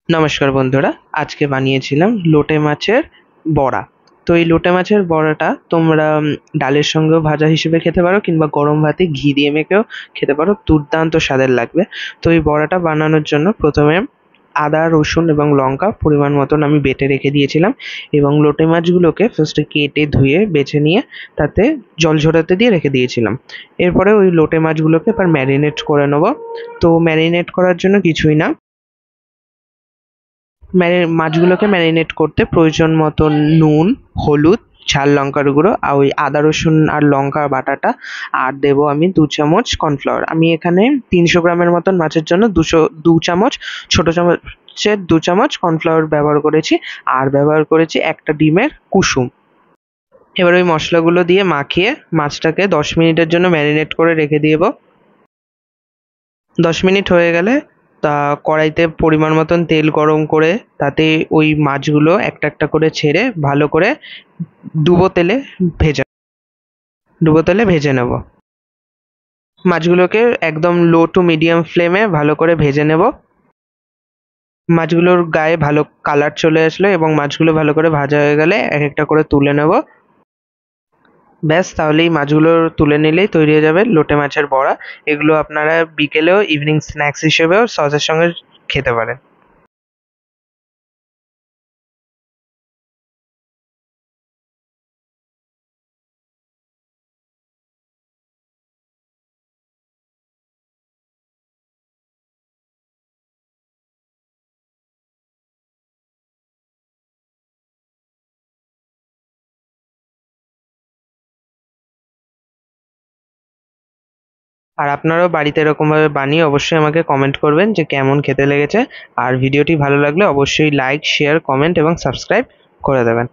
নমস্কার বন্ধুরা, আজকে বানিয়েছিলাম লোটে মাছের বড়া। তো এই লোটে মাছের বড়াটা তোমরা ডালের সঙ্গেও ভাজা হিসেবে খেতে পারো কিংবা গরম ভাতে ঘি দিয়ে মেখেও খেতে পারো, দুর্দান্ত স্বাদের লাগবে। তো এই বড়াটা বানানোর জন্য প্রথমে আদা, রসুন এবং লঙ্কা পরিমাণ মতন আমি বেটে রেখে দিয়েছিলাম এবং লোটে মাছগুলোকে ফার্স্টে কেটে ধুয়ে বেছে নিয়ে তাতে জল ঝরাতে দিয়ে রেখে দিয়েছিলাম। এরপরে ওই লোটে মাছগুলোকে এবার ম্যারিনেট করে নেবো। তো ম্যারিনেট করার জন্য কিছুই না, মাছগুলোকে ম্যারিনেট করতে প্রয়োজন মতো নুন, হলুদ, ঝাল লঙ্কার গুঁড়ো আর ওই আদা রসুন আর লঙ্কা বাটাটা, আর দেবো আমি 2 চামচ কর্নফ্লাওয়ার। আমি এখানে 300 গ্রামের মতন মাছের জন্য 2 চামচ, ছোট চামচের 2 চামচ কর্নফ্লাওয়ার ব্যবহার করেছি। আর ব্যবহার করেছি একটা ডিমের কুসুম। এবার ওই মশলাগুলো দিয়ে মাখিয়ে মাছটাকে 10 মিনিটের জন্য ম্যারিনেট করে রেখে দেবো। 10 মিনিট হয়ে গেলে কড়াইতে পরিমাণ মতন তেল গরম করে তাতে ওই মাছগুলো একটা একটা করে ছেড়ে ভালো করে ডুবো তেলে ভেজে ডুবো তেলে ভেজে নেব। মাছগুলোকে একদম লো টু মিডিয়াম ফ্লেমে ভালো করে ভেজে নেব। মাছগুলোর গায়ে ভালো কালার চলে আসলে এবং মাছগুলো ভালো করে ভাজা হয়ে গেলে এক একটা করে তুলে নেব। ব্যাস, তাহলেই মাছগুলো তুলে নিলেই তৈরি হয়ে যাবে লোটে মাছের বড়া। এগুলো আপনারা বিকেলেও ইভিনিং স্ন্যাক্স হিসেবেও সসের সঙ্গে খেতে পারেন। আর আপনারাও বাড়িতে এরকমভাবে বানিয়ে অবশ্যই আমাকে কমেন্ট করবেন যে কেমন খেতে লেগেছে। আর ভিডিওটি ভালো লাগলে অবশ্যই লাইক, শেয়ার, কমেন্ট এবং সাবস্ক্রাইব করে দেবেন।